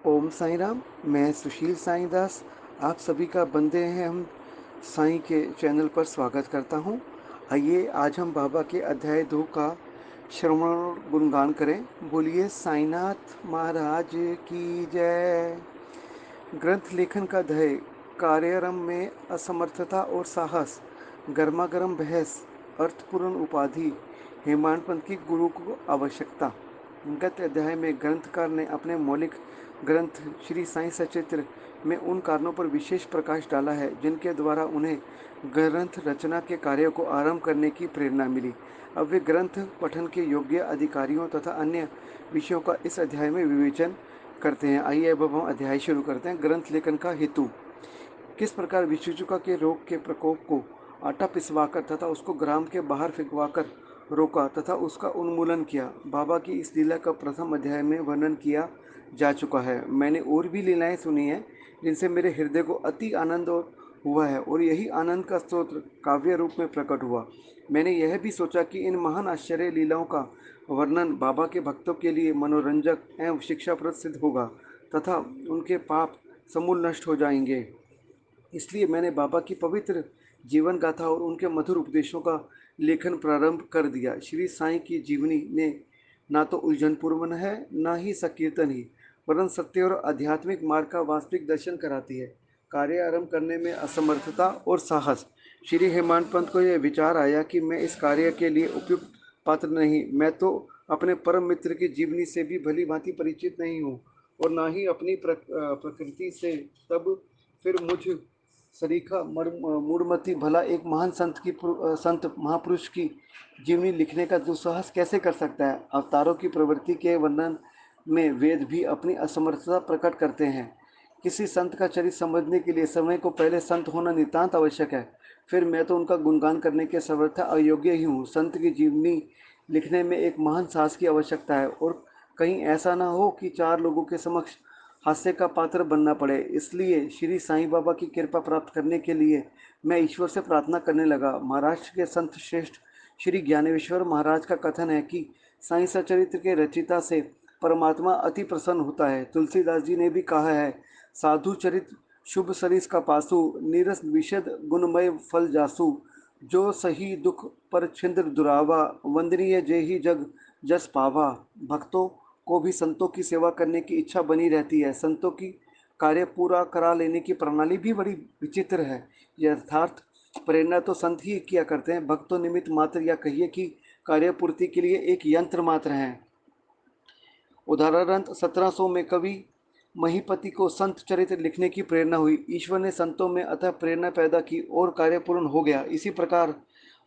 ओम साईं राम। मैं सुशील साईं दास आप सभी का बंदे हैं हम साईं के चैनल पर स्वागत करता हूँ। आइए आज हम बाबा के अध्याय 2 का श्रवण और गुणगान करें। बोलिए साईंनाथ महाराज की जय। ग्रंथ लेखन का ध्येय कार्यारंभ में असमर्थता और साहस, गर्मागर्म बहस, अर्थपूर्ण उपाधि, हेमाड पंथ की गुरु को आवश्यकता। गत अध्याय में ग्रंथकार ने अपने मौलिक ग्रंथ श्री साईं सचित्र में उन कारणों पर विशेष प्रकाश डाला है जिनके द्वारा उन्हें ग्रंथ रचना के कार्य को आरंभ करने की प्रेरणा मिली। अब वे ग्रंथ पठन के योग्य अधिकारियों तथा अन्य विषयों का इस अध्याय में विवेचन करते हैं। आइए अब हम अध्याय शुरू करते हैं। ग्रंथ लेखन का हेतु। किस प्रकार विशुचुका के रोग के प्रकोप को आटा पिसवाकर तथा उसको ग्राम के बाहर फिकवाकर रोका तथा उसका उन्मूलन किया, बाबा की इस लीला का प्रथम अध्याय में वर्णन किया जा चुका है। मैंने और भी लीलाएं सुनी हैं जिनसे मेरे हृदय को अति आनंद हुआ है और यही आनंद का स्रोत काव्य रूप में प्रकट हुआ। मैंने यह भी सोचा कि इन महान आश्चर्य लीलाओं का वर्णन बाबा के भक्तों के लिए मनोरंजक एवं शिक्षाप्रद सिद्ध होगा तथा उनके पाप समूल नष्ट हो जाएंगे। इसलिए मैंने बाबा की पवित्र जीवन गाथा और उनके मधुर उपदेशों का लेखन प्रारंभ कर दिया। श्री साईं की जीवनी ने ना तो उलझनपूर्ण है ना ही संकीर्तन ही, वरन सत्य और आध्यात्मिक मार्ग का वास्तविक दर्शन कराती है। कार्य आरंभ करने में असमर्थता और साहस। श्री हेमाड पंत को यह विचार आया कि मैं इस कार्य के लिए उपयुक्त पात्र नहीं। मैं तो अपने परम मित्र की जीवनी से भी भली भांति परिचित नहीं हूँ और ना ही अपनी प्रकृति से। तब फिर मुझ सरीखा मूढ़मती भला एक महान संत महापुरुष की जीवनी लिखने का दुस्साहस कैसे कर सकता है। अवतारों की प्रवृत्ति के वर्णन में वेद भी अपनी असमर्थता प्रकट करते हैं। किसी संत का चरित्र समझने के लिए समय को पहले संत होना नितांत आवश्यक है। फिर मैं तो उनका गुणगान करने के सर्वथा अयोग्य ही हूँ। संत की जीवनी लिखने में एक महान साहस की आवश्यकता है और कहीं ऐसा ना हो कि चार लोगों के समक्ष हास्य का पात्र बनना पड़े। इसलिए श्री साईं बाबा की कृपा प्राप्त करने के लिए मैं ईश्वर से प्रार्थना करने लगा। महाराष्ट्र के संत श्रेष्ठ श्री ज्ञानेश्वर महाराज का कथन है कि साईं सचरित्र के रचिता से परमात्मा अति प्रसन्न होता है। तुलसीदास जी ने भी कहा है, साधु चरित्र शुभ सरिस का पासु, नीरस विशद गुणमय फल जासु, जो सही दुख पर छिंद्र दुरावा, वंदनीय जेहि जग जस पावा। भक्तों को भी संतों की सेवा करने की इच्छा बनी रहती है। संतों की कार्य पूरा करा लेने की प्रणाली भी बड़ी विचित्र है। यथार्थ प्रेरणा तो संत ही किया करते हैं। भक्त तो निमित्त मात्र या कहिए कि कार्य पूर्ति के लिए एक यंत्र मात्र हैं। उदाहरणार्थ 1700 में कवि महीपति को संत चरित्र लिखने की प्रेरणा हुई। ईश्वर ने संतों में अतः प्रेरणा पैदा की और कार्य पूर्ण हो गया। इसी प्रकार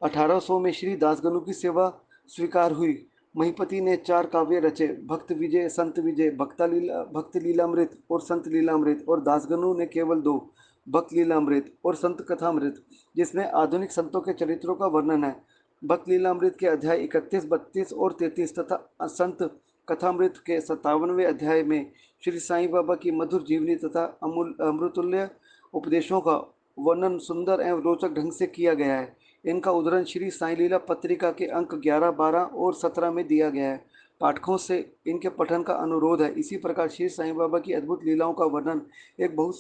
1800 में श्री दासगनु की सेवा स्वीकार हुई। महीपति ने 4 काव्य रचे, भक्त विजय, संत विजय, भक्त लीलामृत और संत लीलामृत, और दासगनु ने केवल 2, भक्त लीलामृत और संत कथामृत, जिसमें आधुनिक संतों के चरित्रों का वर्णन है। भक्त लीलामृत के अध्याय 31, 32 और 33 तथा संत कथामृत के 57वें अध्याय में श्री साईं बाबा की मधुर जीवनी तथा अमृतुल्य उपदेशों का वर्णन सुंदर एवं रोचक ढंग से किया गया है। इनका उद्धरण श्री साईं लीला पत्रिका के अंक 11, 12 और 17 में दिया गया है। पाठकों से इनके पठन का अनुरोध है। इसी प्रकार श्री साईं बाबा की अद्भुत लीलाओं का वर्णन एक बहुत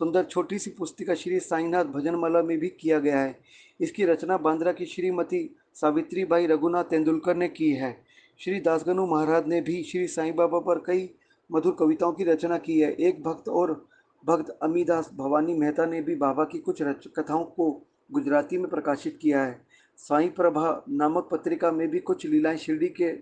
सुंदर छोटी सी पुस्तिका श्री साईनाथ भजनमाला में भी किया गया है। इसकी रचना बांद्रा की श्रीमती सावित्रीबाई रघुनाथ तेंदुलकर ने की है। श्री दासगनु महाराज ने भी श्री साईं बाबा पर कई मधुर कविताओं की रचना की है। एक भक्त अमीदास भवानी मेहता ने भी बाबा की कुछ कथाओं को गुजराती में प्रकाशित किया है। साईं प्रभा नामक पत्रिका में भी कुछ लीलाएं शिरडी के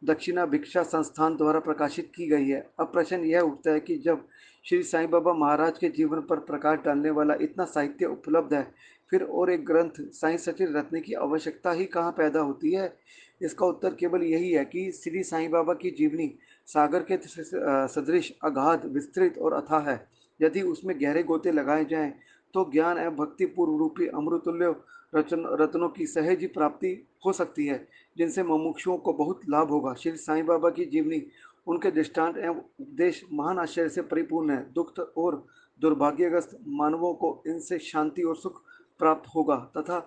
दक्षिणा भिक्षा संस्थान द्वारा प्रकाशित की गई है। अब प्रश्न यह उठता है कि जब श्री साईं बाबा महाराज के जीवन पर प्रकाश डालने वाला इतना साहित्य उपलब्ध है, फिर और एक ग्रंथ साईं सचित्र रचने की आवश्यकता ही कहाँ पैदा होती है। इसका उत्तर केवल यही है कि श्री साईं बाबा की जीवनी सागर के सदृश अगाध, विस्तृत और अथाह है। यदि उसमें गहरे गोते लगाए जाएं तो ज्ञान एवं भक्ति पूर्व रूपी अमृतुल्य रत्नों की सहज ही प्राप्ति हो सकती है, जिनसे मुमुक्षुओं को बहुत लाभ होगा। श्री साईं बाबा की जीवनी, उनके दृष्टांत एवं उपदेश महान आश्चर्य से परिपूर्ण है। दुख और दुर्भाग्यग्रस्त मानवों को इनसे शांति और सुख प्राप्त होगा तथा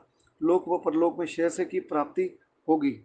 लोक व परलोक में श्रेयस की प्राप्ति होगी।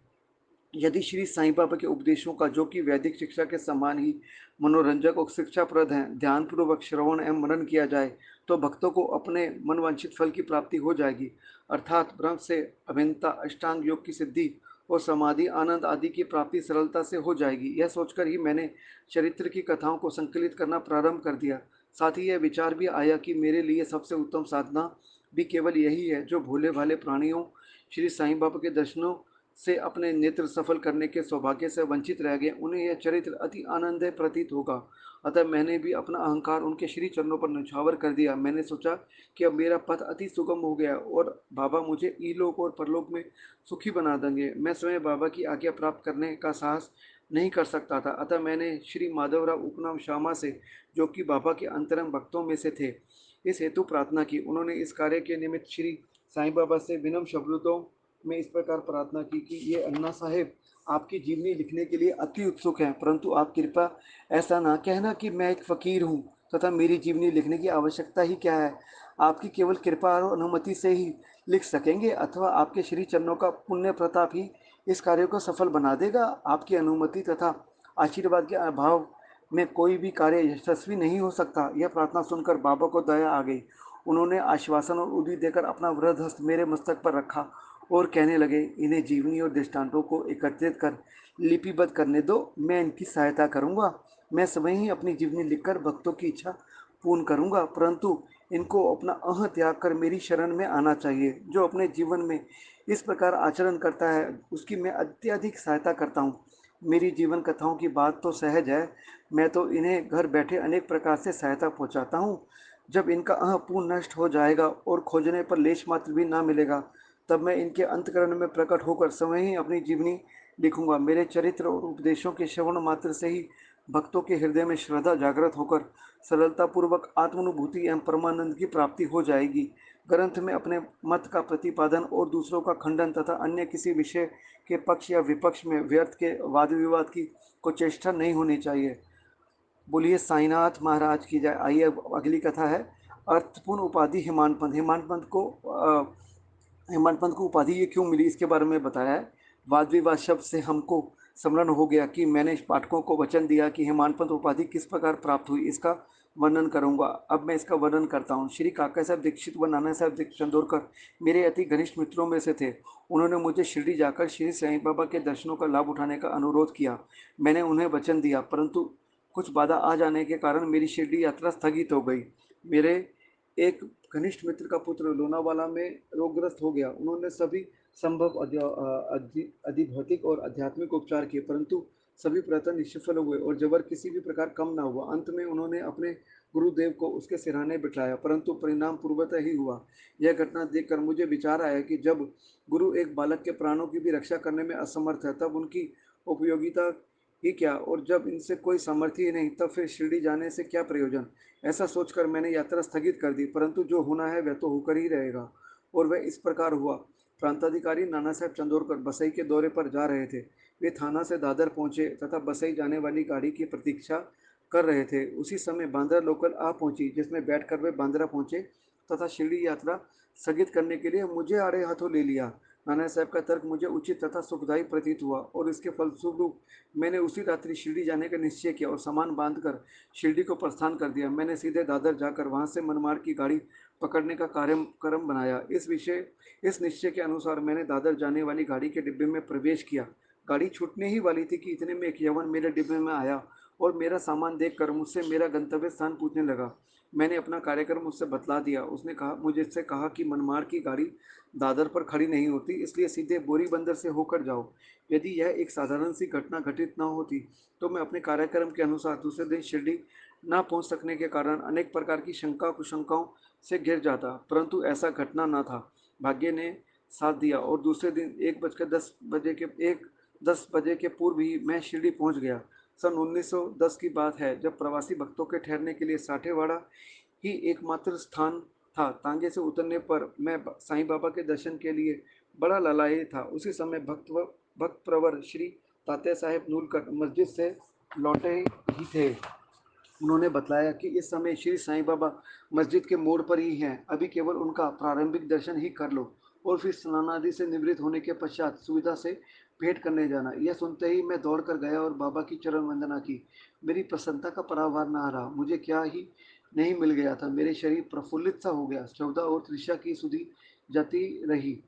यदि श्री साईं बाबा के उपदेशों का, जो कि वैदिक शिक्षा के समान ही मनोरंजक और शिक्षाप्रद हैं, ध्यानपूर्वक श्रवण एवं मनन किया जाए, तो भक्तों को अपने मनवांछित फल की प्राप्ति हो जाएगी, अर्थात ब्रह्म से अभिन्नता, अष्टांग योग की सिद्धि और समाधि आनंद आदि की प्राप्ति सरलता से हो जाएगी। यह सोचकर ही मैंने चरित्र की कथाओं को संकलित करना प्रारंभ कर दिया। साथ ही यह विचार भी आया कि मेरे लिए सबसे उत्तम साधना भी केवल यही है, जो भोले भाले प्राणियों श्री साईं बाबा के दर्शनों से अपने नेत्र सफल करने के सौभाग्य से वंचित रह गए, उन्हें यह चरित्र अति आनंदमय प्रतीत होगा। अतः मैंने भी अपना अहंकार उनके श्री चरणों पर न्यौछावर कर दिया। मैंने सोचा कि अब मेरा पथ अति सुगम हो गया और बाबा मुझे इलोक और परलोक में सुखी बना देंगे। मैं स्वयं बाबा की आज्ञा प्राप्त करने का साहस नहीं कर सकता था, अतः मैंने श्री माधवराव उपनाम श्यामा से, जो कि बाबा के अंतरंग भक्तों में से थे, इस हेतु प्रार्थना की। उन्होंने इस कार्य के निमित्त श्री साईं बाबा से विनम्र शब्दों में इस प्रकार प्रार्थना की कि ये अन्ना साहेब आपकी जीवनी लिखने के लिए अति उत्सुक हैं, परंतु आप कृपया ऐसा ना कहना कि मैं एक फ़कीर हूँ तथा मेरी जीवनी लिखने की आवश्यकता ही क्या है। आपकी केवल कृपा और अनुमति से ही लिख सकेंगे, अथवा आपके श्री चरणों का पुण्य प्रताप ही इस कार्य को सफल बना देगा। आपकी अनुमति तथा आशीर्वाद के अभाव में कोई भी कार्य यशस्वी नहीं हो सकता। यह प्रार्थना सुनकर बाबा को दया आ गई। उन्होंने आश्वासन और उदी देकर अपना वृद्ध हस्त मेरे मस्तक पर रखा और कहने लगे, इन्हें जीवनी और दृष्टांतों को एकत्रित कर लिपिबद्ध करने दो, मैं इनकी सहायता करूंगा। मैं स्वयं ही अपनी जीवनी लिखकर भक्तों की इच्छा पूर्ण करूंगा, परंतु इनको अपना अह त्याग कर मेरी शरण में आना चाहिए। जो अपने जीवन में इस प्रकार आचरण करता है, उसकी मैं अत्यधिक सहायता करता हूँ। मेरी जीवन कथाओं की बात तो सहज है, मैं तो इन्हें घर बैठे अनेक प्रकार से सहायता पहुँचाता हूँ। जब इनका अह पूर्ण नष्ट हो जाएगा और खोजने पर लेश मात्र भी ना मिलेगा, तब मैं इनके अंतकरण में प्रकट होकर स्वयं ही अपनी जीवनी लिखूंगा। मेरे चरित्र और उपदेशों के श्रवण मात्र से ही भक्तों के हृदय में श्रद्धा जागृत होकर सरलतापूर्वक आत्मानुभूति एवं परमानंद की प्राप्ति हो जाएगी। ग्रंथ में अपने मत का प्रतिपादन और दूसरों का खंडन तथा अन्य किसी विषय के पक्ष या विपक्ष में व्यर्थ के वाद विवाद की को चेष्टा नहीं होनी चाहिए। बोलिए साईनाथ महाराज की जय। आइए अब अगली कथा है, अर्थपूर्ण उपाधि हेमांत पंत। हेमंत पंत को उपाधि ये क्यों मिली, इसके बारे में बताया है। वाद विवाद शब्द से हमको स्मरण हो गया कि मैंने पाठकों को वचन दिया कि हेमंत पंत उपाधि किस प्रकार प्राप्त हुई, इसका वर्णन करूंगा। अब मैं इसका वर्णन करता हूँ। श्री काका साहब दीक्षित व नाना साहब चंदोरकर मेरे अति घनिष्ठ मित्रों में से थे। उन्होंने मुझे शिरडी जाकर श्री साईं बाबा के दर्शनों का लाभ उठाने का अनुरोध किया। मैंने उन्हें वचन दिया, परंतु कुछ बाधा आ जाने के कारण मेरी शिरडी यात्रा स्थगित हो गई। मेरे एक घनिष्ठ मित्र का पुत्र लोनावाला में रोगग्रस्त हो गया। उन्होंने सभी संभव अधिभौतिक और आध्यात्मिक उपचार किए, परंतु सभी प्रयत्न निष्फल हुए और जबर किसी भी प्रकार कम न हुआ। अंत में उन्होंने अपने गुरुदेव को उसके सिरहाने बिठाया, परंतु परिणाम पूर्वतः ही हुआ। यह घटना देखकर मुझे विचार आया कि जब गुरु एक बालक के प्राणों की भी रक्षा करने में असमर्थ है, तब उनकी उपयोगिता ही क्या, और जब इनसे कोई सामर्थ्य ही नहीं, तब फिर शिरडी जाने से क्या प्रयोजन। ऐसा सोचकर मैंने यात्रा स्थगित कर दी, परंतु जो होना है वह तो होकर ही रहेगा। और वह इस प्रकार हुआ। प्रांताधिकारी नाना साहब चंदोरकर बसई के दौरे पर जा रहे थे। वे थाना से दादर पहुंचे तथा बसई जाने वाली गाड़ी की प्रतीक्षा कर रहे थे। उसी समय बांद्रा लोकल आ पहुंची, जिसमें बैठकर वे बांद्रा पहुंचे तथा शिरडी यात्रा स्थगित करने के लिए मुझे आड़े हाथों ले लिया। नाना साहब का तर्क मुझे उचित तथा सुखदायी प्रतीत हुआ और इसके फलस्वरूप मैंने उसी रात्रि शिरडी जाने का निश्चय किया और सामान बांधकर शिरडी को प्रस्थान कर दिया। मैंने सीधे दादर जाकर वहां से मनमाड़ की गाड़ी पकड़ने का कार्यक्रम बनाया। इस निश्चय के अनुसार मैंने दादर जाने वाली गाड़ी के डिब्बे में प्रवेश किया। गाड़ी छूटने ही वाली थी कि इतने में एक यवन मेरे डिब्बे में आया और मेरा सामान देखकर मुझसे मेरा गंतव्य स्थान पूछने लगा। मैंने अपना कार्यक्रम उससे बतला दिया। उसने कहा मुझसे कहा कि मनमाड़ की गाड़ी दादर पर खड़ी नहीं होती, इसलिए सीधे बोरी बंदर से होकर जाओ। यदि यह एक साधारण सी घटना घटित न होती, तो मैं अपने कार्यक्रम के अनुसार दूसरे दिन शिरडी न पहुंच सकने के कारण अनेक प्रकार की शंका कुशंकाओं से घिर जाता, परंतु ऐसा घटना न था। भाग्य ने साथ दिया और दूसरे दिन 1:10 बजे के पूर्व ही मैं शिरडी पहुंच गया। सन 1910 की बात है, जब प्रवासी भक्तों के ठहरने के लिए साठेवाड़ा ही एकमात्र स्थान था। तांगे से उतरने पर मैं साईं बाबा के दर्शन के लिए बड़ा लालायित था। उसी समय भक्त प्रवर श्री तात्या साहेब नूलकर मस्जिद से लौटे ही थे। उन्होंने बतलाया कि इस समय श्री साईं बाबा मस्जिद के मोड़ पर ही हैं, अभी केवल उनका प्रारंभिक दर्शन ही कर लो। और फिर स्नानादि से निवृत्त होने के पश्चात सुविधा से भेंट करने जाना। यह सुनते ही मैं दौड़ कर गया और बाबा की चरण वंदना की। मेरी प्रसन्नता का परावार न रहा। मुझे क्या ही नहीं मिल गया था। मेरे शरीर प्रफुल्लित सा हो गया। श्रद्धा और तृषा की सुधि जाती रही।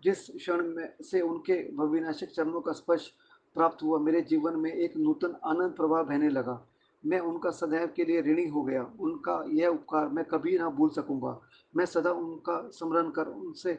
जिस क्षण में से उनके विनाशक चरणों का स्पर्श प्राप्त हुआ, मेरे जीवन में एक नूतन आनंद प्रवाह बहने लगा। मैं उनका सदैव के लिए ऋणी हो गया। उनका यह उपकार मैं कभी ना भूल सकूंगा। मैं सदा उनका स्मरण कर उनसे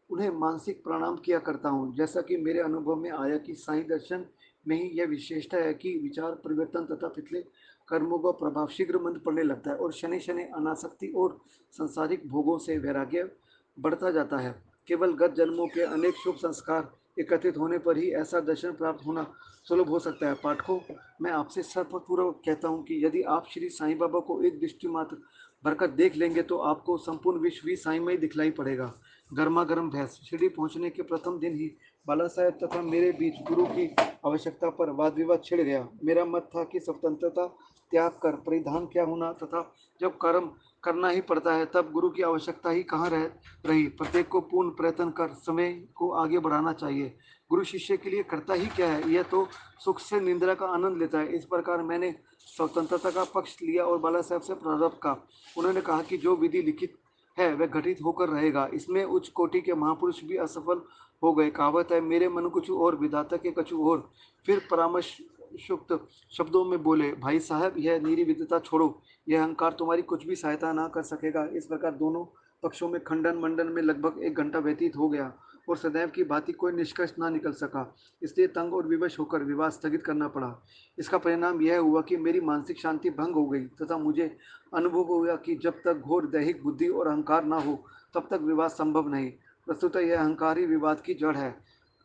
उन्हें मानसिक प्रणाम किया करता हूँ। जैसा कि मेरे अनुभव में आया कि साईं दर्शन में ही यह विशेषता है कि विचार परिवर्तन तथा पिछले कर्मों का प्रभाव शीघ्र मंद पड़ने लगता है और शनि शनि अनासक्ति और सांसारिक भोगों से वैराग्य बढ़ता जाता है। केवल गत जन्मों के अनेक शुभ संस्कार एकत्रित होने पर ही ऐसा दर्शन प्राप्त होना सुलभ हो सकता है। पाठकों, मैं आपसे सर्वपूर्वक कहता हूँ कि यदि आप श्री साईं बाबा को एक दृष्टि मात्र भरकर देख लेंगे तो आपको संपूर्ण विश्व भी साईंमय दिखलाई पड़ेगा। गर्मा गर्म भैंस। शिरडी पहुंचने के प्रथम दिन ही बाला साहेब तथा मेरे बीच गुरु की आवश्यकता पर वाद विवाद छिड़ गया। मेरा मत था कि स्वतंत्रता त्याग कर परिधान क्या होना तथा जब कर्म करना ही पड़ता है तब गुरु की आवश्यकता ही कहाँ रह रही। प्रत्येक को पूर्ण प्रयत्न कर समय को आगे बढ़ाना चाहिए। गुरु शिष्य के लिए करता ही क्या है, यह तो सुख से निंद्रा का आनंद लेता है। इस प्रकार मैंने स्वतंत्रता का पक्ष लिया और बाला साहब से प्रारंभ का। उन्होंने कहा कि जो विधि लिखित है वह घटित होकर रहेगा। इसमें उच्च कोटि के महापुरुष भी असफल हो गए। कहावत है, मेरे मन कुछ और विधाता के कछु और। फिर परामर्श शुक्त शब्दों में बोले, भाई साहब यह नीरी विद्वता छोड़ो, यह अहंकार तुम्हारी कुछ भी सहायता ना कर सकेगा। इस प्रकार दोनों पक्षों में खंडन मंडन में लगभग 1 घंटा व्यतीत हो गया और सदैव की भांति कोई निष्कर्ष ना निकल सका। इसलिए तंग और विवश होकर विवाह स्थगित करना पड़ा। इसका परिणाम यह हुआ कि मेरी मानसिक शांति भंग हो गई तथा मुझे अनुभव हुआ कि जब तक घोर दैहिक बुद्धि और अहंकार न हो तब तक विवाद संभव नहीं। वस्तुतः यह अहंकार ही विवाद की जड़ है।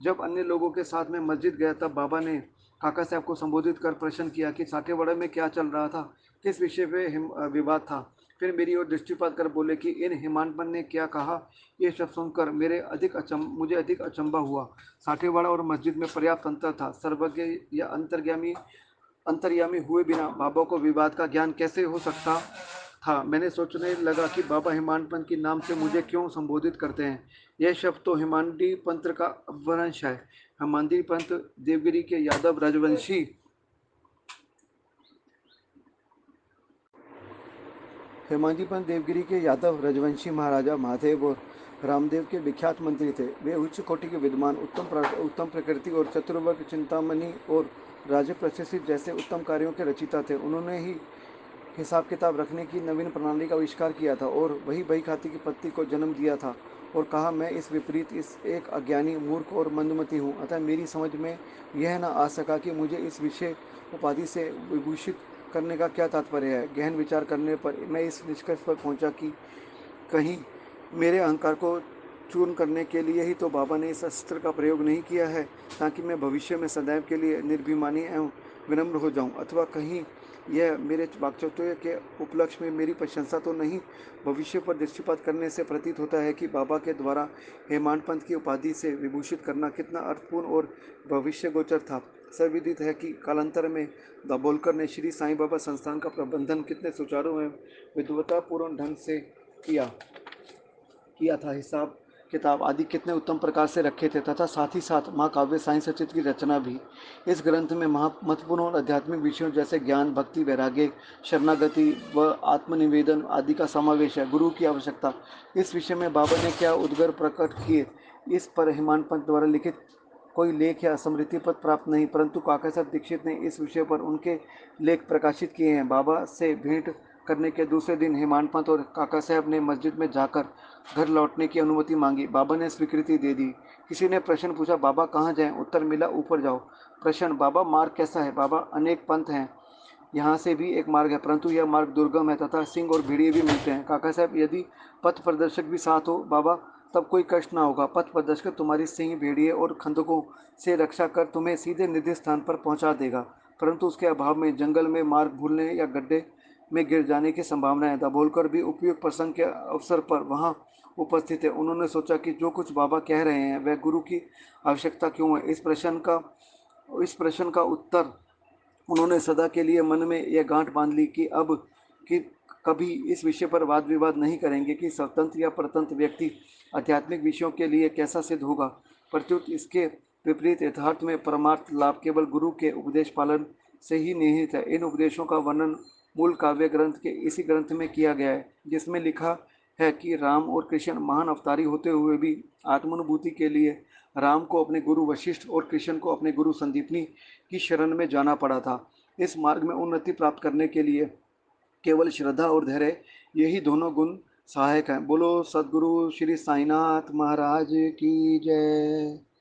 जब अन्य लोगों के साथ में मस्जिद गया तब बाबा ने काका साहब को संबोधित कर प्रश्न किया कि साठेवाड़े में क्या चल रहा था, किस विषय पे विवाद था। फिर मेरी ओर दृष्टिपात कर बोले कि इन हिमानपन ने क्या कहा। ये सब सुनकर मुझे अधिक अचंभा हुआ। साठेवाड़ा और मस्जिद में पर्याप्त अंतर था। सर्वज्ञ या अंतर्यामी हुए बिना बाबा को विवाद का ज्ञान कैसे हो सकता था। मैंने सोचने लगा कि बाबा हिमानपंत के नाम से मुझे क्यों संबोधित करते हैं। यह शब्द तो हिमांडी पंथ का अपभ्रंश है। हिमांडी पंथ देवगिरी के यादव राजवंशी हेमांगी पंत देवगिरी के यादव रजवंशी महाराजा महादेव और रामदेव के विख्यात मंत्री थे। वे उच्च कोटि के विद्वान, उत्तम प्रकृति और चतुर्वर्ग चिंतामणि और राज प्रशस्ति जैसे उत्तम कार्यों के रचिता थे। उन्होंने ही हिसाब किताब रखने की नवीन प्रणाली का आविष्कार किया था और वही बही खाती की पत्ती को जन्म दिया था और कहा, मैं इस विपरीत इस एक अज्ञानी मूर्ख और मंदमती हूँ। अतः मेरी समझ में यह न आ सका कि मुझे इस विषय उपाधि से विभूषित करने का क्या तात्पर्य है। गहन विचार करने पर मैं इस निष्कर्ष पर पहुंचा कि कहीं मेरे अहंकार को चूर्ण करने के लिए ही तो बाबा ने इस अस्त्र का प्रयोग नहीं किया है ताकि मैं भविष्य में सदैव के लिए निर्भिमानी एवं विनम्र हो जाऊं, अथवा कहीं यह मेरे वाक्चातुर्य के उपलक्ष्य में मेरी प्रशंसा तो नहीं। भविष्य पर दृष्टिपात करने से प्रतीत होता है कि बाबा के द्वारा हेमानपंथ की उपाधि से विभूषित करना कितना अर्थपूर्ण और भविष्य गोचर था। सर्वविदित है कि कालांतर में दाभोलकर ने श्री साईं बाबा संस्थान का प्रबंधन कितने सुचारू एवं विद्वतापूर्ण ढंग से किया किया था। हिसाब किताब आदि कितने उत्तम प्रकार से रखे थे तथा साथ ही साथ महाकाव्य साईं सचित की रचना भी। इस ग्रंथ में महत्वपूर्ण और आध्यात्मिक विषयों जैसे ज्ञान, भक्ति, वैराग्य, शरणागति व आत्मनिवेदन आदि का समावेश है। गुरु की आवश्यकता, इस विषय में बाबा ने क्या उद्गार प्रकट किए, इस पर हिमानपंत द्वारा लिखित कोई लेख या स्मृति पत्र प्राप्त नहीं, परंतु काका साहब दीक्षित ने इस विषय पर उनके लेख प्रकाशित किए हैं। बाबा से भेंट करने के दूसरे दिन हेमानपंत और काका साहब ने मस्जिद में जाकर घर लौटने की अनुमति मांगी। बाबा ने स्वीकृति दे दी। किसी ने प्रश्न पूछा, बाबा कहाँ जाएं? उत्तर मिला, ऊपर जाओ। प्रश्न, बाबा मार्ग कैसा है? बाबा, अनेक पंथ हैं, यहाँ से भी एक मार्ग है, परंतु यह मार्ग दुर्गम है तथा सिंह और भेड़िए भी मिलते हैं। काका साहब, यदि पथ प्रदर्शक भी साथ हो बाबा तब कोई कष्ट ना होगा। पथ प्रदर्शक तुम्हारी सिंह, भेड़िए और खंदकों से रक्षा कर तुम्हें सीधे निर्दिष्ट स्थान पर पहुंचा देगा, परंतु उसके अभाव में जंगल में मार्ग भूलने या गड्ढे में गिर जाने की संभावना है। दाभोलकर भी उपयुक्त प्रसंग के अवसर पर वहां उपस्थित है। उन्होंने सोचा कि जो कुछ बाबा कह रहे हैं वह गुरु की आवश्यकता क्यों है। इस प्रश्न का उत्तर उन्होंने सदा के लिए मन में यह गांठ बांध ली कि अब कि कभी इस विषय पर वाद विवाद नहीं करेंगे कि स्वतंत्र या परतंत्र व्यक्ति आध्यात्मिक विषयों के लिए कैसा सिद्ध होगा। प्रत्युत इसके विपरीत यथार्थ में परमार्थ लाभ केवल गुरु के उपदेश पालन से ही निहित है। इन उपदेशों का वर्णन मूल काव्य ग्रंथ के इसी ग्रंथ में किया गया है, जिसमें लिखा है कि राम और कृष्ण महान अवतारी होते हुए भी आत्मानुभूति के लिए राम को अपने गुरु वशिष्ठ और कृष्ण को अपने गुरु संदीपनी की शरण में जाना पड़ा था। इस मार्ग में उन्नति प्राप्त करने के लिए केवल श्रद्धा और धैर्य, यही दोनों गुण सहायक हैं। बोलो सदगुरु श्री साईनाथ महाराज की जय।